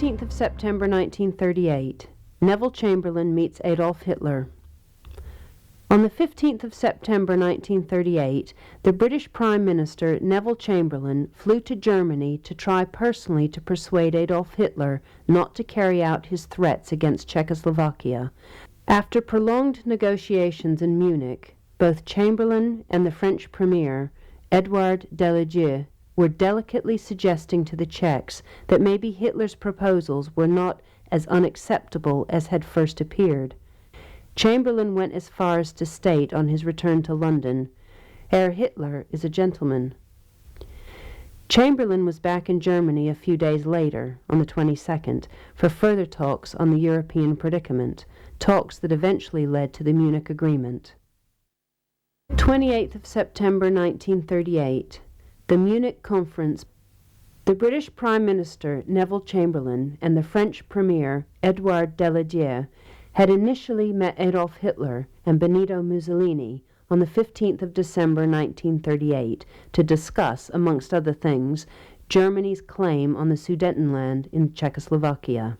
15th of September 1938, Neville Chamberlain meets Adolf Hitler. On the 15th of September 1938, the British Prime Minister Neville Chamberlain flew to Germany to try personally to persuade Adolf Hitler not to carry out his threats against Czechoslovakia. After prolonged negotiations in Munich, both Chamberlain and the French Premier, Edouard Daladier, were delicately suggesting to the Czechs that maybe Hitler's proposals were not as unacceptable as had first appeared. Chamberlain went as far as to state on his return to London, "Herr Hitler is a gentleman." Chamberlain was back in Germany a few days later, on the 22nd, for further talks on the European predicament, talks that eventually led to the Munich Agreement. 28th of September 1938, the Munich Conference. The British Prime Minister Neville Chamberlain and the French Premier Edouard Daladier had initially met Adolf Hitler and Benito Mussolini on the 15th of December 1938 to discuss, amongst other things, Germany's claim on the Sudetenland in Czechoslovakia.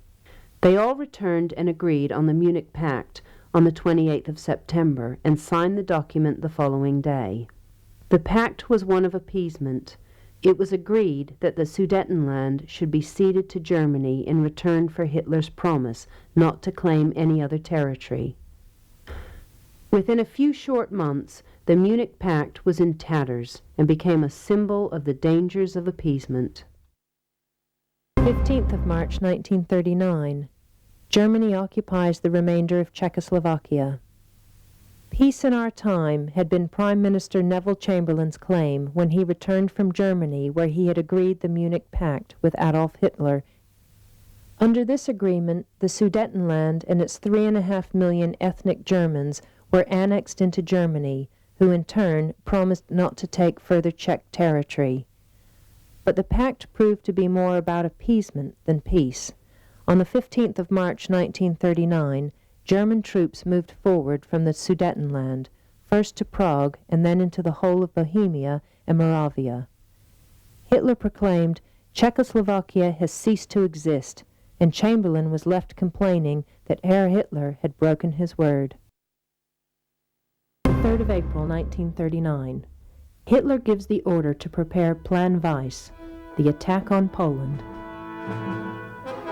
They all returned and agreed on the Munich Pact on the 28th of September and signed the document the following day. The pact was one of appeasement. It was agreed that the Sudetenland should be ceded to Germany in return for Hitler's promise not to claim any other territory. Within a few short months, the Munich Pact was in tatters and became a symbol of the dangers of appeasement. 15th of March 1939. Germany occupies the remainder of Czechoslovakia. Peace in our time had been Prime Minister Neville Chamberlain's claim when he returned from Germany, where he had agreed the Munich Pact with Adolf Hitler. Under this agreement, the Sudetenland and its 3.5 million ethnic Germans were annexed into Germany, who in turn promised not to take further Czech territory. But the pact proved to be more about appeasement than peace. On the 15th of March 1939, German troops moved forward from the Sudetenland, first to Prague and then into the whole of Bohemia and Moravia. Hitler proclaimed, "Czechoslovakia has ceased to exist," and Chamberlain was left complaining that Herr Hitler had broken his word. 3rd of April 1939. Hitler gives the order to prepare Plan Weiss, the attack on Poland.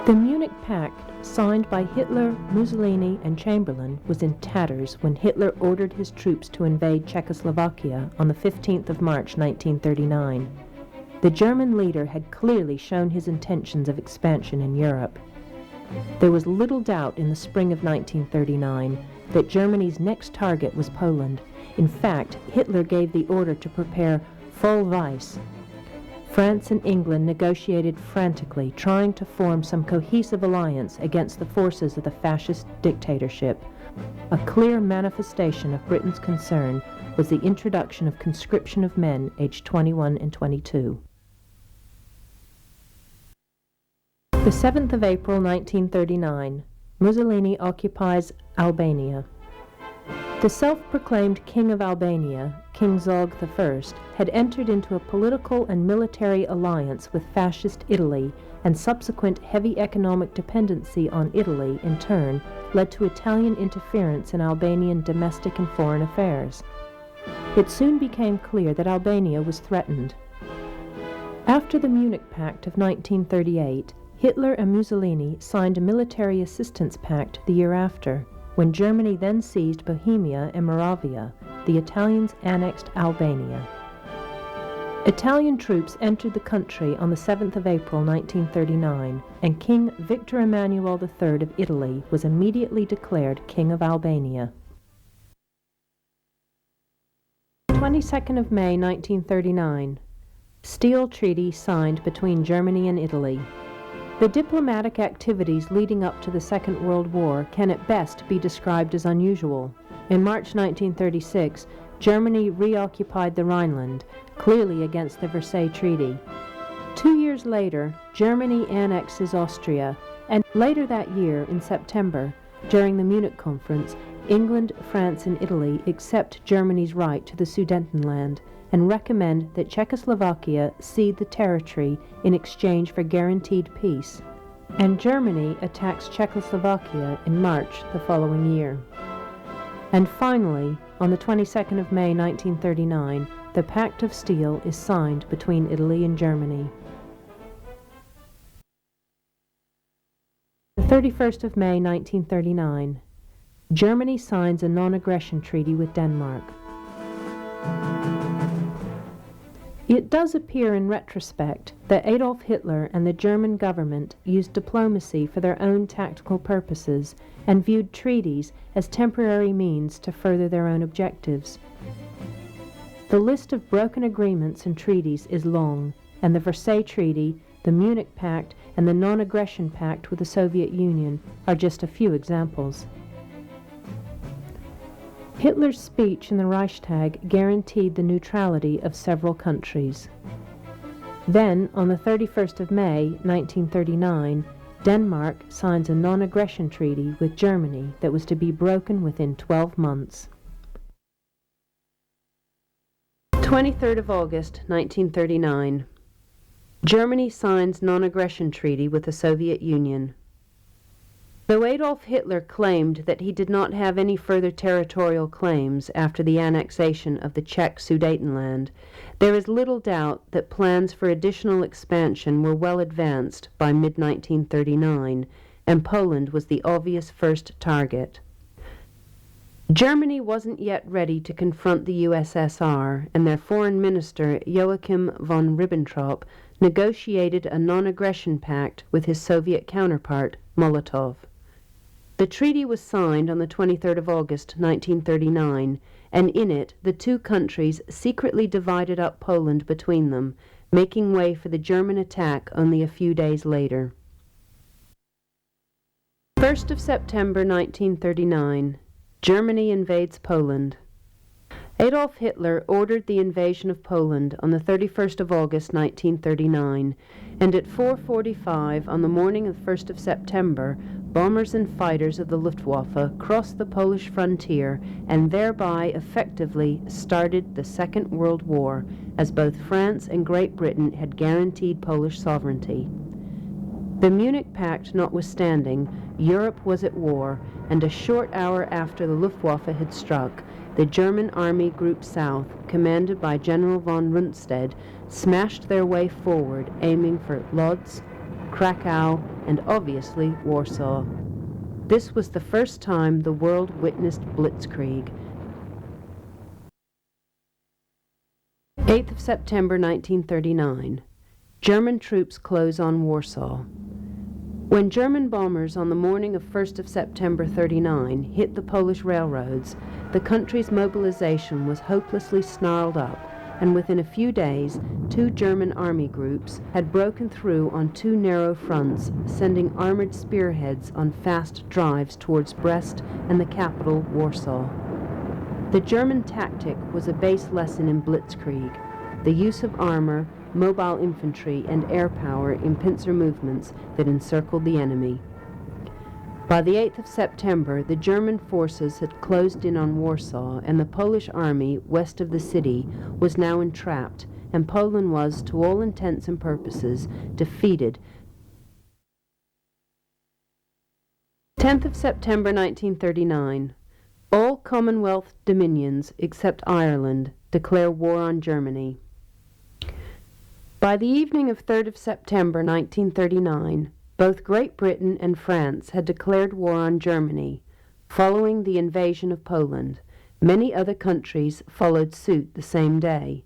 The Munich Pact, signed by Hitler, Mussolini, and Chamberlain, was in tatters when Hitler ordered his troops to invade Czechoslovakia on the 15th of March 1939. The German leader had clearly shown his intentions of expansion in Europe. There was little doubt in the spring of 1939 that Germany's next target was Poland. In fact, Hitler gave the order to prepare Fall Weiss. France and England negotiated frantically, trying to form some cohesive alliance against the forces of the fascist dictatorship. A clear manifestation of Britain's concern was the introduction of conscription of men aged 21 and 22. The 7th of April 1939. Mussolini occupies Albania. The self-proclaimed King of Albania, King Zog I, had entered into a political and military alliance with fascist Italy, and subsequent heavy economic dependency on Italy, in turn, led to Italian interference in Albanian domestic and foreign affairs. It soon became clear that Albania was threatened. After the Munich Pact of 1938, Hitler and Mussolini signed a military assistance pact the year after. When Germany then seized Bohemia and Moravia, the Italians annexed Albania. Italian troops entered the country on the 7th of April 1939, and King Victor Emmanuel III of Italy was immediately declared King of Albania. 22nd of May 1939. Steel Treaty signed between Germany and Italy. The diplomatic activities leading up to the Second World War can at best be described as unusual. In March 1936, Germany reoccupied the Rhineland, clearly against the Versailles Treaty. 2 years later, Germany annexes Austria, and later that year, in September, during the Munich Conference, England, France, and Italy accept Germany's right to the Sudetenland and recommend that Czechoslovakia cede the territory in exchange for guaranteed peace. and Germany attacks Czechoslovakia in March the following year. And finally, on the 22nd of May 1939, the Pact of Steel is signed between Italy and Germany. The 31st of May 1939, Germany signs a non-aggression treaty with Denmark. It does appear in retrospect that Adolf Hitler and the German government used diplomacy for their own tactical purposes and viewed treaties as temporary means to further their own objectives. The list of broken agreements and treaties is long, and the Versailles Treaty, the Munich Pact, and the Non-Aggression Pact with the Soviet Union are just a few examples. Hitler's speech in the Reichstag guaranteed the neutrality of several countries. Then, on the 31st of May, 1939, Denmark signs a non-aggression treaty with Germany that was to be broken within 12 months. 23rd of August, 1939. Germany signs non-aggression treaty with the Soviet Union. Though Adolf Hitler claimed that he did not have any further territorial claims after the annexation of the Czech Sudetenland, there is little doubt that plans for additional expansion were well advanced by mid-1939, and Poland was the obvious first target. Germany wasn't yet ready to confront the USSR, and their foreign minister Joachim von Ribbentrop negotiated a non-aggression pact with his Soviet counterpart, Molotov. The treaty was signed on the 23rd of August, 1939, and in it the two countries secretly divided up Poland between them, making way for the German attack only a few days later. 1st of September, 1939. Germany invades Poland. Adolf Hitler ordered the invasion of Poland on the 31st of August, 1939, and at 4:45 on the morning of 1st of September, bombers and fighters of the Luftwaffe crossed the Polish frontier and thereby effectively started the Second World War, as both France and Great Britain had guaranteed Polish sovereignty. The Munich Pact notwithstanding, Europe was at war, and a short hour after the Luftwaffe had struck, the German Army Group South, commanded by General von Rundstedt, smashed their way forward, aiming for Lodz, Krakow, and obviously Warsaw. This was the first time the world witnessed blitzkrieg. 8th of September 1939. German troops close on Warsaw. When German bombers on the morning of 1st of September 39 hit the Polish railroads, the country's mobilization was hopelessly snarled up, and within a few days, two German army groups had broken through on two narrow fronts, sending armored spearheads on fast drives towards Brest and the capital, Warsaw. The German tactic was a base lesson in blitzkrieg, the use of armor, mobile infantry, and air power in pincer movements that encircled the enemy. By the 8th of September, the German forces had closed in on Warsaw, and the Polish army west of the city was now entrapped, and Poland was, to all intents and purposes, defeated. 10th of September 1939. All Commonwealth dominions, except Ireland, declare war on Germany. By the evening of 3rd of September 1939, both Great Britain and France had declared war on Germany, following the invasion of Poland. Many other countries followed suit the same day.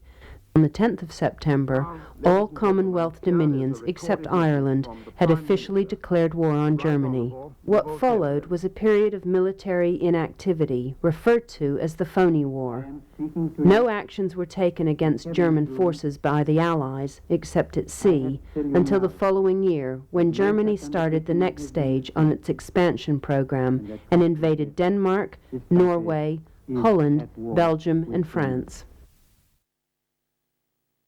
On the 10th of September, all Commonwealth dominions, except Ireland, had officially declared war on Germany. What followed was a period of military inactivity, referred to as the Phony War. No actions were taken against German forces by the Allies, except at sea, until the following year, when Germany started the next stage on its expansion program and invaded Denmark, Norway, Holland, Belgium, and France.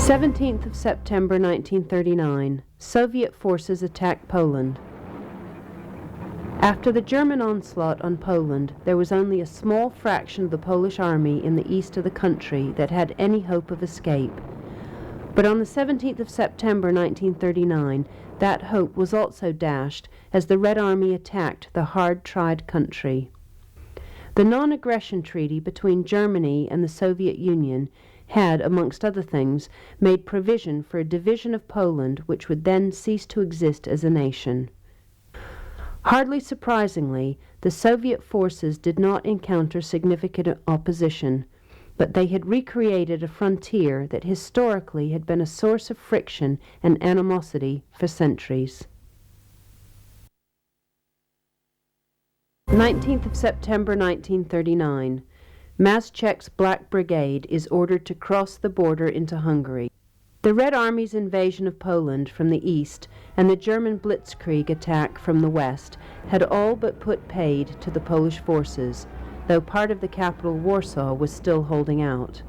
17th of September 1939, Soviet forces attacked Poland. After the German onslaught on Poland, there was only a small fraction of the Polish army in the east of the country that had any hope of escape. But on the 17th of September 1939, that hope was also dashed as the Red Army attacked the hard-tried country. The non-aggression treaty between Germany and the Soviet Union had, amongst other things, made provision for a division of Poland which would then cease to exist as a nation. Hardly surprisingly, the Soviet forces did not encounter significant opposition, but they had recreated a frontier that historically had been a source of friction and animosity for centuries. 19th of September 1939. Mazchek's Black Brigade is ordered to cross the border into Hungary. The Red Army's invasion of Poland from the east and the German blitzkrieg attack from the west had all but put paid to the Polish forces, though part of the capital, Warsaw, was still holding out.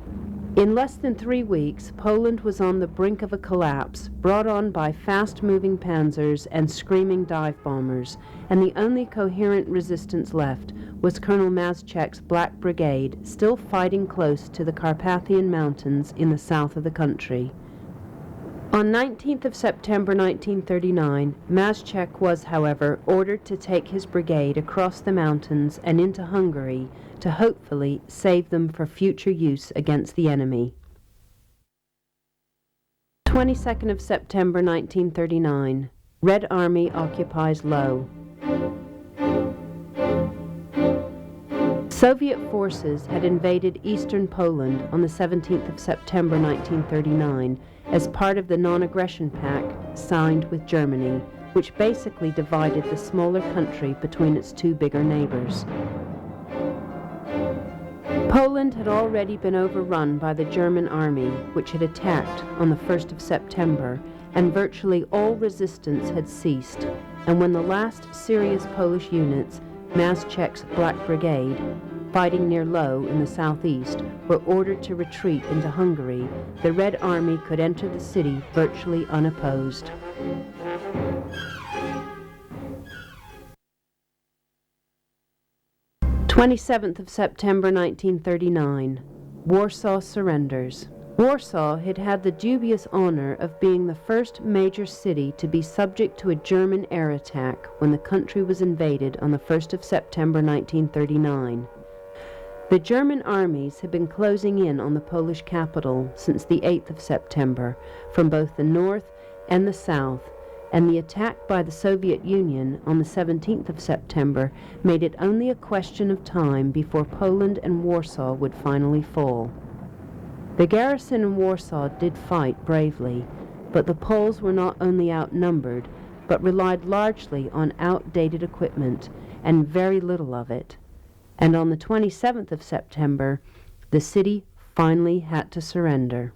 In less than 3 weeks, Poland was on the brink of a collapse, brought on by fast-moving panzers and screaming dive bombers, and the only coherent resistance left was Colonel Mazchek's Black Brigade, still fighting close to the Carpathian Mountains in the south of the country. On 19th of September 1939, Mazchek was, however, ordered to take his brigade across the mountains and into Hungary to hopefully save them for future use against the enemy. 22nd of September 1939. Red Army occupies Lwow. Soviet forces had invaded eastern Poland on the 17th of September 1939 as part of the non-aggression pact signed with Germany, which basically divided the smaller country between its two bigger neighbors. Poland had already been overrun by the German army, which had attacked on the 1st of September, and virtually all resistance had ceased, and when the last serious Polish units, Mazchek's Black Brigade, fighting near Lwow in the southeast, were ordered to retreat into Hungary, the Red Army could enter the city virtually unopposed. "27th of September 1939. Warsaw surrenders. Warsaw had had the dubious honor of being the first major city to be subject to a German air attack when the country was invaded on the 1st of September 1939. The German armies had been closing in on the Polish capital since the 8th of September from both the north and the south, and the attack by the Soviet Union on the 17th of September made it only a question of time before Poland and Warsaw would finally fall. The garrison in Warsaw did fight bravely, but the Poles were not only outnumbered, but relied largely on outdated equipment and very little of it. And on the 27th of September, the city finally had to surrender.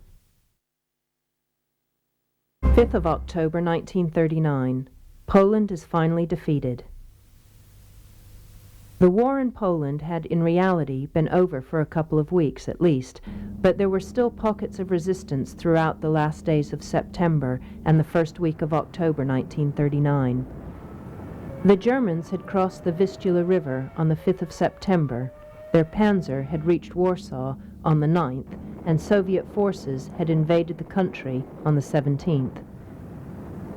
5th of October 1939. Poland is finally defeated. The war in Poland had in reality been over for a couple of weeks at least, but there were still pockets of resistance throughout the last days of September and the first week of October 1939. The Germans had crossed the Vistula River on the 5th of September, their panzer had reached Warsaw on the 9th, and Soviet forces had invaded the country on the 17th.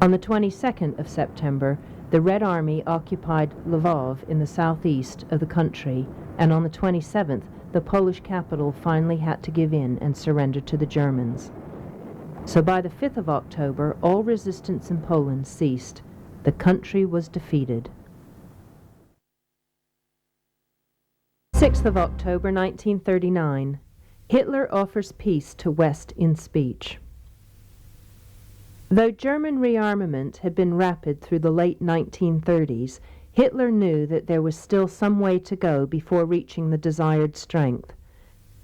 On the 22nd of September, the Red Army occupied Lwów in the southeast of the country, and on the 27th, the Polish capital finally had to give in and surrender to the Germans. So by the 5th of October, all resistance in Poland ceased. The country was defeated. 6th of October 1939. Hitler offers peace to West in speech. Though German rearmament had been rapid through the late 1930s, Hitler knew that there was still some way to go before reaching the desired strength.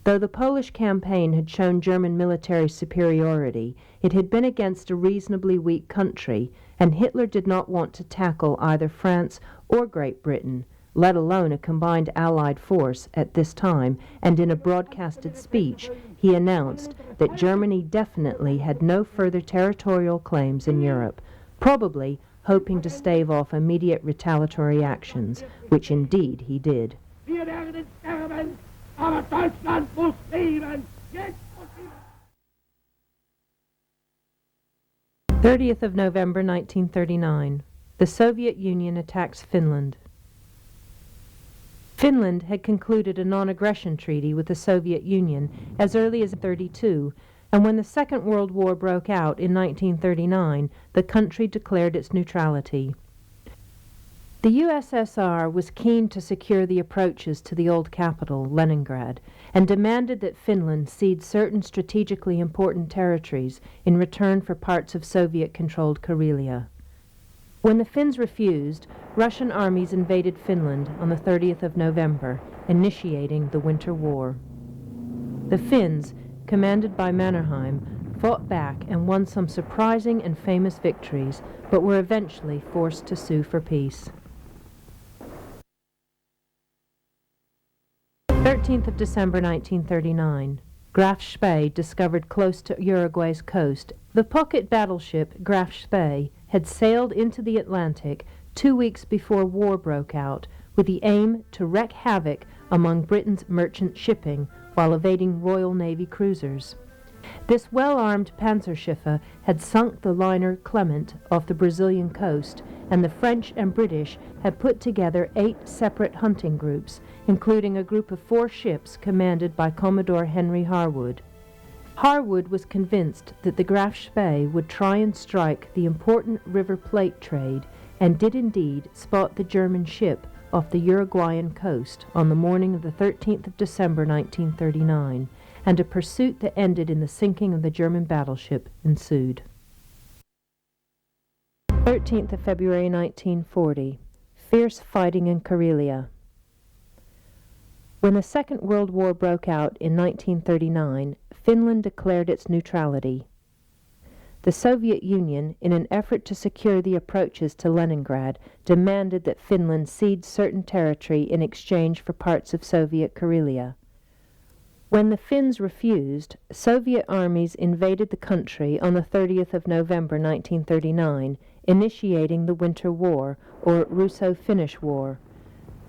Though the Polish campaign had shown German military superiority, it had been against a reasonably weak country, and Hitler did not want to tackle either France or Great Britain, let alone a combined Allied force at this time, and in a broadcasted speech, he announced that Germany definitely had no further territorial claims in Europe, probably hoping to stave off immediate retaliatory actions, which indeed he did. 30th of November 1939. The Soviet Union attacks Finland. Finland had concluded a non-aggression treaty with the Soviet Union as early as 1932, and when the Second World War broke out in 1939, the country declared its neutrality. The USSR was keen to secure the approaches to the old capital, Leningrad, and demanded that Finland cede certain strategically important territories in return for parts of Soviet-controlled Karelia. When the Finns refused, Russian armies invaded Finland on the 30th of November, initiating the Winter War. The Finns, commanded by Mannerheim, fought back and won some surprising and famous victories, but were eventually forced to sue for peace. 13th of December 1939. Graf Spee discovered close to Uruguay's coast. The pocket battleship Graf Spee had sailed into the Atlantic 2 weeks before war broke out with the aim to wreak havoc among Britain's merchant shipping while evading Royal Navy cruisers. This well-armed Panzerschiffe had sunk the liner Clement off the Brazilian coast, and the French and British had put together 8 separate hunting groups, including a group of 4 ships commanded by Commodore Henry Harwood. Harwood was convinced that the Graf Spee would try and strike the important River Plate trade, and did indeed spot the German ship off the Uruguayan coast on the morning of the 13th of December 1939, and a pursuit that ended in the sinking of the German battleship ensued. 13th of February 1940. Fierce fighting in Karelia. When the Second World War broke out in 1939, Finland declared its neutrality. The Soviet Union, in an effort to secure the approaches to Leningrad, demanded that Finland cede certain territory in exchange for parts of Soviet Karelia. When the Finns refused, Soviet armies invaded the country on the 30th of November 1939, initiating the Winter War, or Russo-Finnish War.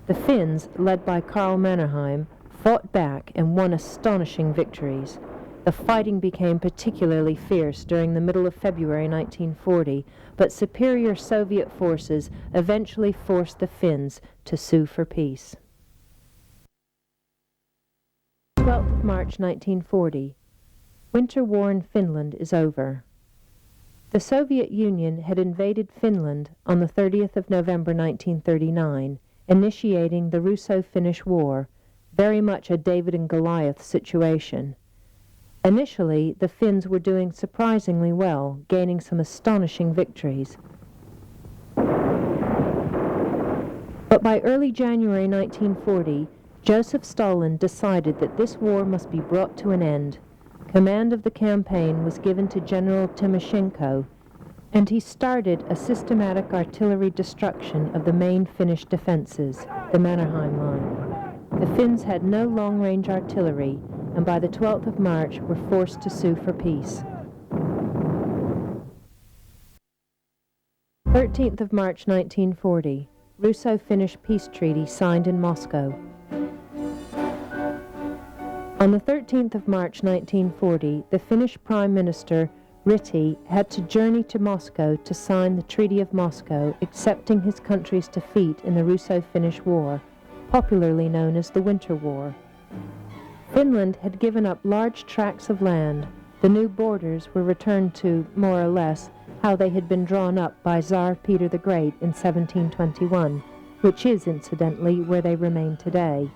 The Finns, led by Karl Mannerheim, fought back and won astonishing victories. The fighting became particularly fierce during the middle of February 1940, but superior Soviet forces eventually forced the Finns to sue for peace. 12th of March 1940. Winter War in Finland is over. The Soviet Union had invaded Finland on the 30th of November 1939, initiating the Russo-Finnish War, very much a David and Goliath situation. Initially, the Finns were doing surprisingly well, gaining some astonishing victories. But by early January 1940, Joseph Stalin decided that this war must be brought to an end. Command of the campaign was given to General Timoshenko, and he started a systematic artillery destruction of the main Finnish defenses, the Mannerheim Line. The Finns had no long-range artillery, and by the 12th of March were forced to sue for peace. 13th of March 1940, Russo-Finnish peace treaty signed in Moscow. On the 13th of March 1940, the Finnish Prime Minister Ritti had to journey to Moscow to sign the Treaty of Moscow, accepting his country's defeat in the Russo-Finnish War, popularly known as the Winter War. Finland had given up large tracts of land. The new borders were returned to, more or less, how they had been drawn up by Tsar Peter the Great in 1721, which is, incidentally, where they remain today.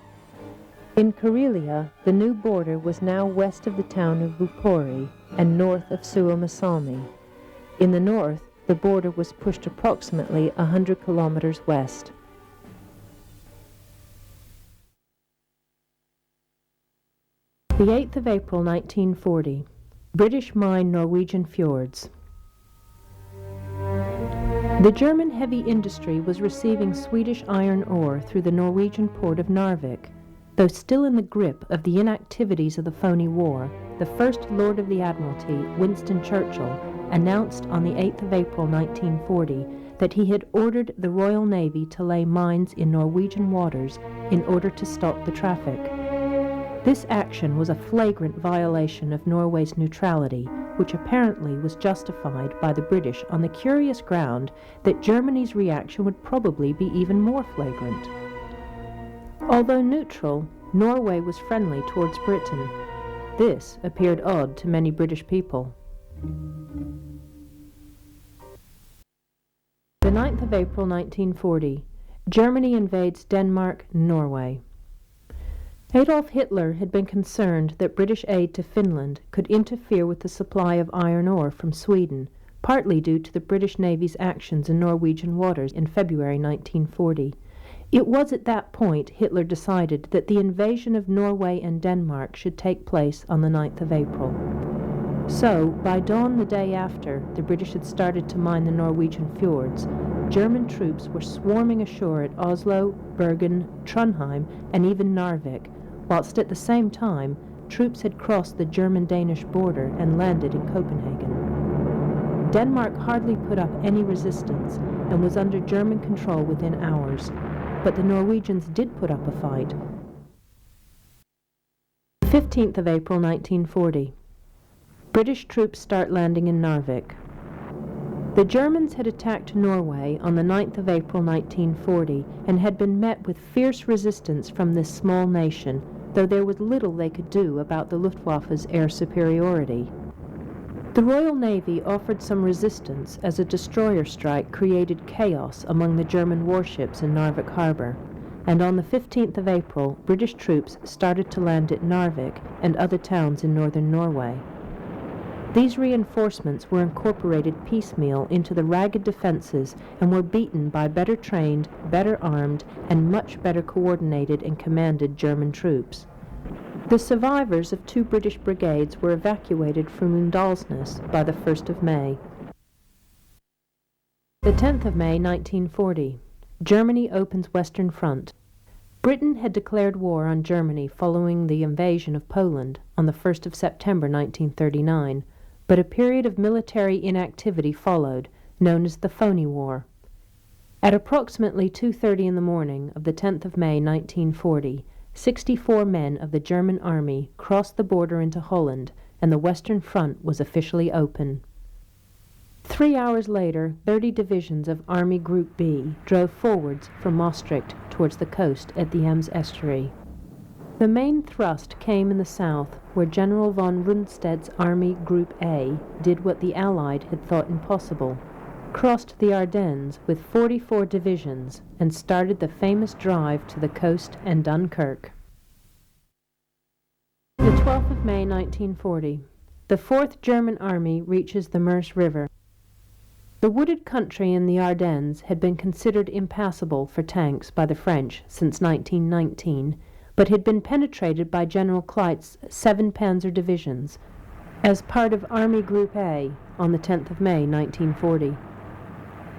In Karelia, the new border was now west of the town of Viipuri and north of Suomussalmi. In the north, the border was pushed approximately 100 kilometers west. The 8th of April 1940. British mine Norwegian fjords. The German heavy industry was receiving Swedish iron ore through the Norwegian port of Narvik. Though still in the grip of the inactivities of the phony war, the First Lord of the Admiralty, Winston Churchill, announced on the 8th of April 1940 that he had ordered the Royal Navy to lay mines in Norwegian waters in order to stop the traffic. This action was a flagrant violation of Norway's neutrality, which apparently was justified by the British on the curious ground that Germany's reaction would probably be even more flagrant. Although neutral, Norway was friendly towards Britain. This appeared odd to many British people. The 9th of April 1940, Germany invades Denmark, Norway. Adolf Hitler had been concerned that British aid to Finland could interfere with the supply of iron ore from Sweden, partly due to the British Navy's actions in Norwegian waters in February 1940. It was at that point Hitler decided that the invasion of Norway and Denmark should take place on the 9th of April. So, by dawn the day after the British had started to mine the Norwegian fjords, German troops were swarming ashore at Oslo, Bergen, Trondheim, and even Narvik, whilst at the same time troops had crossed the German-Danish border and landed in Copenhagen. Denmark hardly put up any resistance and was under German control within hours, but the Norwegians did put up a fight. 15th of April 1940. British troops start landing in Narvik. The Germans had attacked Norway on the 9th of April 1940 and had been met with fierce resistance from this small nation, though there was little they could do about the Luftwaffe's air superiority. The Royal Navy offered some resistance as a destroyer strike created chaos among the German warships in Narvik harbor, and on the 15th of April, British troops started to land at Narvik and other towns in northern Norway. These reinforcements were incorporated piecemeal into the ragged defenses and were beaten by better trained, better armed, and much better coordinated and commanded German troops. The survivors of 2 British brigades were evacuated from Undalsnes by the 1st of May. The 10th of May 1940. Germany opens Western Front. Britain had declared war on Germany following the invasion of Poland on the 1st of September 1939. But a period of military inactivity followed, known as the Phony War. At approximately 2:30 in the morning of the 10th of May 1940, 64 men of the German army crossed the border into Holland, and the Western Front was officially open. 3 hours later, 30 divisions of Army Group B drove forwards from Maastricht towards the coast at the Ems estuary. The main thrust came in the south, where General von Rundstedt's Army Group A did what the Allied had thought impossible, crossed the Ardennes with 44 divisions, and started the famous drive to the coast and Dunkirk. The 12th of May 1940. The 4th German Army reaches the Meuse River. The wooded country in the Ardennes had been considered impassable for tanks by the French since 1919, but had been penetrated by General Kleist's 7 Panzer divisions as part of Army Group A on the 10th of May 1940.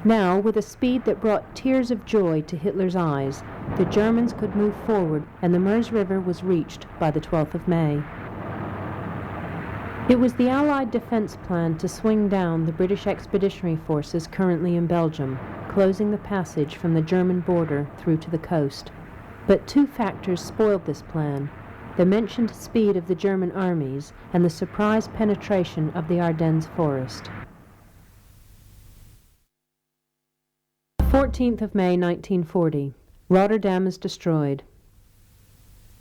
Now, with a speed that brought tears of joy to Hitler's eyes, the Germans could move forward, and the Meuse River was reached by the 12th of May. It was the Allied defense plan to swing down the British expeditionary forces currently in Belgium, closing the passage from the German border through to the coast. But 2 factors spoiled this plan: the mentioned speed of the German armies and the surprise penetration of the Ardennes forest. 14th of May 1940. Rotterdam is destroyed.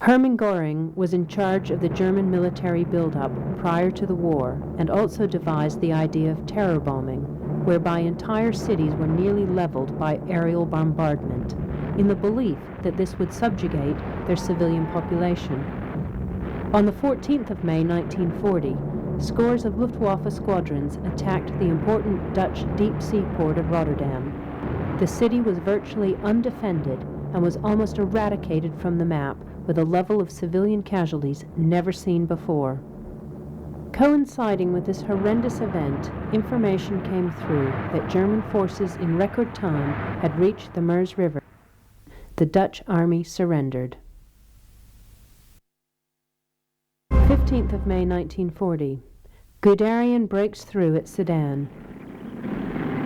Hermann Göring was in charge of the German military buildup prior to the war and also devised the idea of terror bombing, whereby entire cities were nearly leveled by aerial bombardment, in the belief that this would subjugate their civilian population. On the 14th of May 1940, scores of Luftwaffe squadrons attacked the important Dutch deep-sea port of Rotterdam. The city was virtually undefended and was almost eradicated from the map with a level of civilian casualties never seen before. Coinciding with this horrendous event, information came through that German forces in record time had reached the Meuse River. The Dutch army surrendered. 15th of May 1940. Guderian breaks through at Sedan.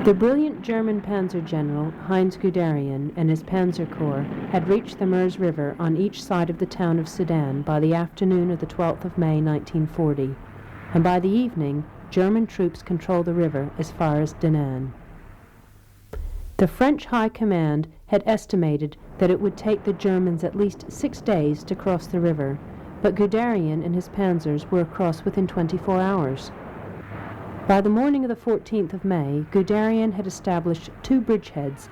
The brilliant German Panzer General Heinz Guderian and his Panzer Corps had reached the Meuse River on each side of the town of Sedan by the afternoon of the 12th of May 1940, and by the evening German troops control the river as far as Dinan. The French High Command had estimated that it would take the Germans at least 6 days to cross the river, but Guderian and his panzers were across within 24 hours. By the morning of the 14th of May, Guderian had established 2 bridgeheads.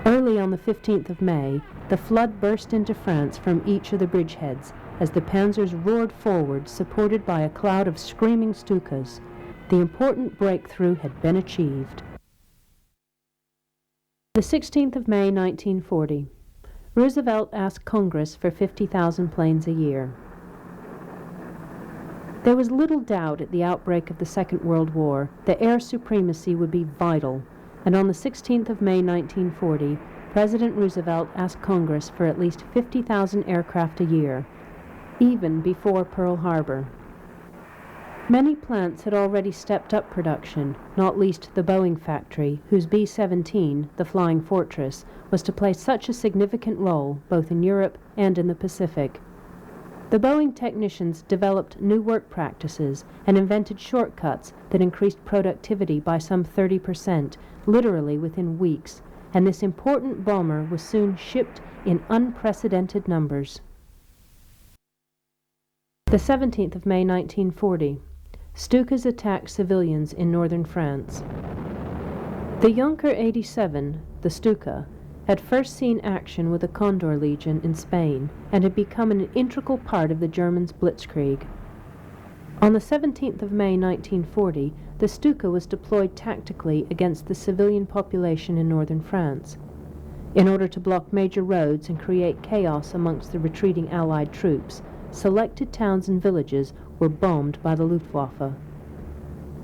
Early on the 15th of May, the flood burst into France from each of the bridgeheads as the panzers roared forward, supported by a cloud of screaming Stukas. The important breakthrough had been achieved. The 16th of May, 1940. Roosevelt asked Congress for 50,000 planes a year. There was little doubt at the outbreak of the Second World War that air supremacy would be vital, and on the 16th of May, 1940, President Roosevelt asked Congress for at least 50,000 aircraft a year, even before Pearl Harbor. Many plants had already stepped up production, not least the Boeing factory, whose B-17, the Flying Fortress, was to play such a significant role both in Europe and in the Pacific. The Boeing technicians developed new work practices and invented shortcuts that increased productivity by some 30%, literally within weeks, and this important bomber was soon shipped in unprecedented numbers. The 17th of May, 1940. Stukas attacked civilians in northern France. The Junker 87, the Stuka, had first seen action with the Condor Legion in Spain and had become an integral part of the Germans' blitzkrieg. On the 17th of May, 1940, the Stuka was deployed tactically against the civilian population in northern France. In order to block major roads and create chaos amongst the retreating Allied troops, selected towns and villages were bombed by the Luftwaffe.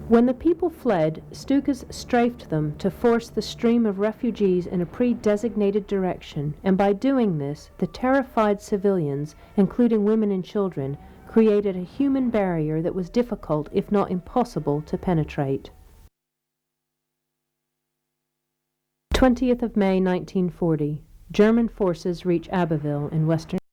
When the people fled, Stukas strafed them to force the stream of refugees in a pre-designated direction, and by doing this, the terrified civilians, including women and children, created a human barrier that was difficult, if not impossible, to penetrate. 20th of May, 1940. German forces reach Abbeville in western